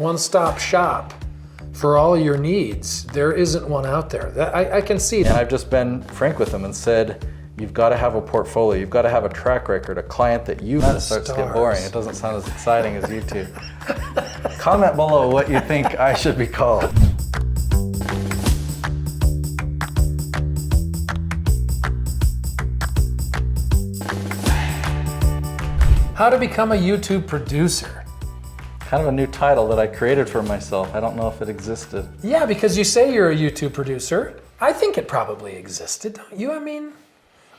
One-stop shop for all your needs. There isn't one out there. I can see that. And I've just been frank with them and said, you've got to have a portfolio, you've got to have a track record, a client that you... That starts to get boring. It doesn't sound as exciting as YouTube. Comment below what you think I should be called. How to become a YouTube producer. Kind of a new title that I created for myself. I don't know if it existed. Yeah, because you say you're a YouTube producer. I think it probably existed, don't you? I mean,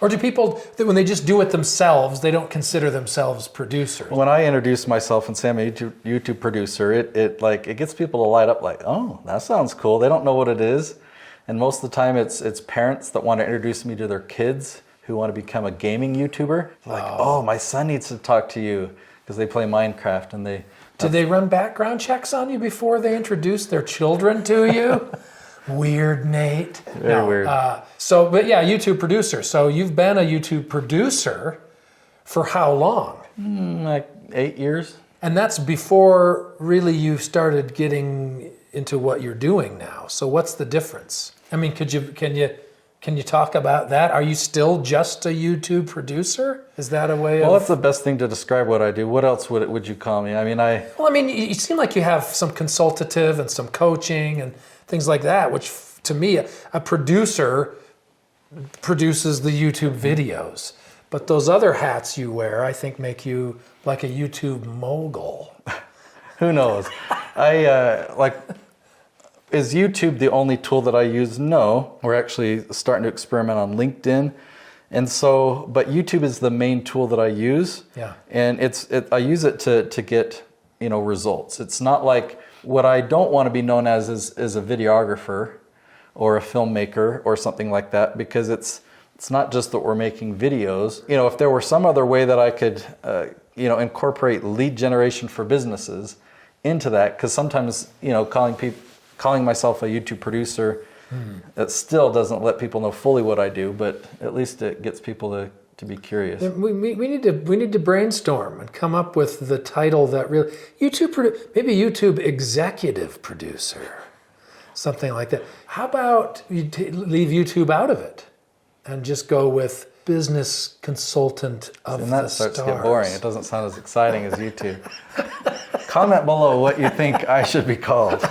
or do people, when they just do it themselves, they don't consider themselves producers? When I introduce myself and say I'm a YouTube producer, it gets people to light up like, oh, that sounds cool. They don't know what it is. And most of the time it's parents that want to introduce me to their kids who want to become a gaming YouTuber. Like, oh, my son needs to talk to you because they play Minecraft and they... Did they run background checks on you before they introduced their children to you? Weird, Nate. Very weird. But yeah, YouTube producer. So you've been a YouTube producer for how long? Like 8 years. And that's before really you started getting into what you're doing now. So what's the difference? I mean, can you talk about that? Are you still just a YouTube producer? Is that a way Well, that's the best thing to describe what I do. What else would you call me? I mean, you seem like you have some consultative and some coaching and things like that, which to me, a producer produces the YouTube videos. But those other hats you wear, I think, make you like a YouTube mogul. Who knows? Is YouTube the only tool that I use? No. We're actually starting to experiment on LinkedIn. And so, but YouTube is the main tool that I use. Yeah. And I use it to get, results. It's not like what I don't want to be known as is a videographer or a filmmaker or something like that, because it's not just that we're making videos. If there were some other way that I could, incorporate lead generation for businesses into that, because sometimes, calling myself a YouTube producer, it still doesn't let people know fully what I do, but at least it gets people to be curious. We need to brainstorm and come up with the title that really maybe YouTube executive producer, something like that. How about you leave YouTube out of it and just go with business consultant of the stars? And that starts to get boring. It doesn't sound as exciting as YouTube. Comment below what you think I should be called.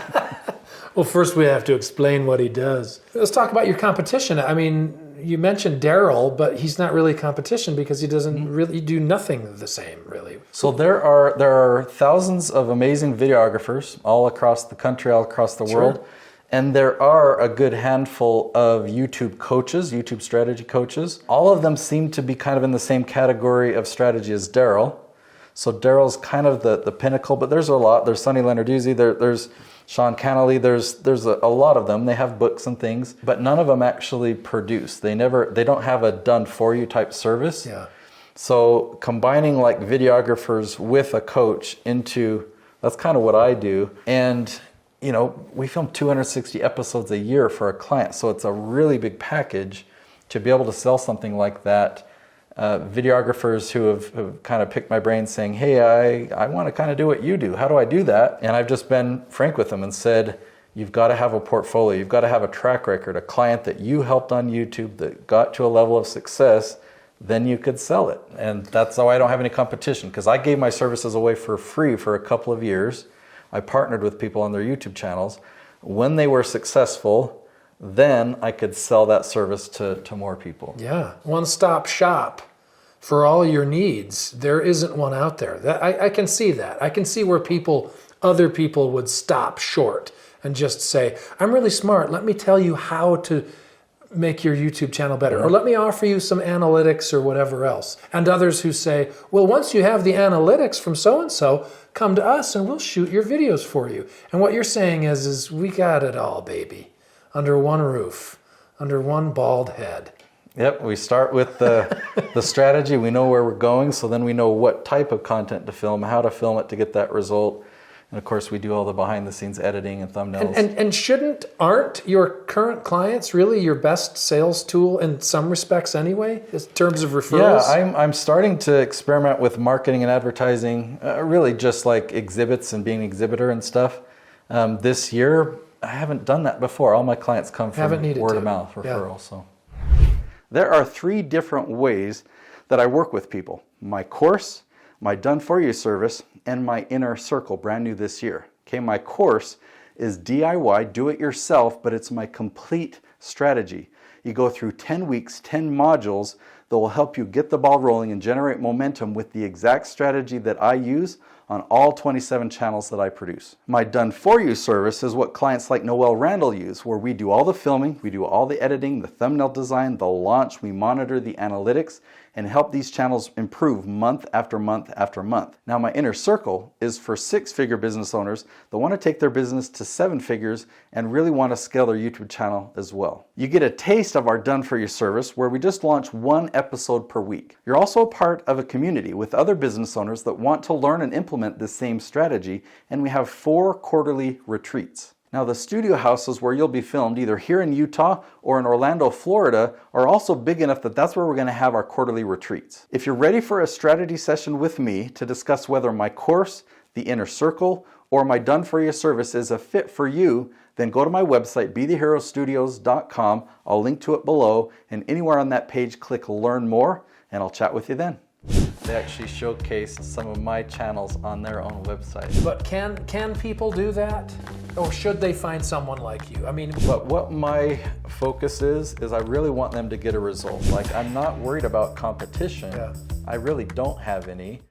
Well, first we have to explain what he does. Let's talk about your competition. I mean, you mentioned Daryl, but he's not really competition because he doesn't really do nothing the same, really. So there are thousands of amazing videographers all across the country, all across the world. And there are a good handful of YouTube coaches, YouTube strategy coaches. All of them seem to be kind of in the same category of strategy as Daryl. So Daryl's kind of the pinnacle, but there's a lot. There's Sonny Lenarduzzi, there's Sean Cannelly, there's a lot of them. They have books and things, but none of them actually produce. They don't have a done for you type service. Yeah. So combining like videographers with a coach that's kind of what I do. And we film 260 episodes a year for a client. So it's a really big package to be able to sell something like that. Videographers who have kind of picked my brain saying, hey, I want to kind of do what you do. How do I do that? And I've just been frank with them and said, you've got to have a portfolio. You've got to have a track record, a client that you helped on YouTube that got to a level of success, then you could sell it. And that's why I don't have any competition, because I gave my services away for free for a couple of years. I partnered with people on their YouTube channels. When they were successful, then I could sell that service to more people. Yeah, one-stop shop for all your needs. There isn't one out there. I can see that. I can see where other people would stop short and just say, I'm really smart. Let me tell you how to make your YouTube channel better. Or let me offer you some analytics or whatever else. And others who say, well, once you have the analytics from so-and-so, come to us and we'll shoot your videos for you. And what you're saying is we got it all, baby. Under one roof, under one bald head. Yep, we start with the strategy. We know where we're going, so then we know what type of content to film, how to film it to get that result. And of course, we do all the behind the scenes editing and thumbnails. And aren't your current clients really your best sales tool in some respects anyway, in terms of referrals? Yeah, I'm starting to experiment with marketing and advertising, really just like exhibits and being an exhibitor and stuff. This year, I haven't done that before. All my clients come from word of mouth referral. So there are 3 different ways that I work with people: my course, my done-for-you service, and my inner circle, brand new this year. Okay, my course is DIY, do it yourself, but it's my complete strategy. You go through 10 weeks, 10 modules that will help you get the ball rolling and generate momentum with the exact strategy that I use on all 27 channels that I produce. My done-for-you service is what clients like Noel Randall use, where we do all the filming, we do all the editing, the thumbnail design, the launch, we monitor the analytics, and help these channels improve month after month after month. Now, my inner circle is for 6-figure business owners that want to take their business to 7 figures and really want to scale their YouTube channel as well. You get a taste of our done-for-you service where we just launch 1 episode per week. You're also a part of a community with other business owners that want to learn and implement the same strategy, and we have 4 quarterly retreats. Now, the studio houses where you'll be filmed, either here in Utah or in Orlando, Florida, are also big enough that that's where we're going to have our quarterly retreats. If you're ready for a strategy session with me to discuss whether my course, the inner circle, or my done-for-you service is a fit for you, then go to my website, BeTheHeroStudios.com. I'll link to it below, and anywhere on that page, click Learn More, and I'll chat with you then. They actually showcase some of my channels on their own website. But can people do that? Or should they find someone like you? I mean, but what my focus is I really want them to get a result. Like, I'm not worried about competition. I really don't have any.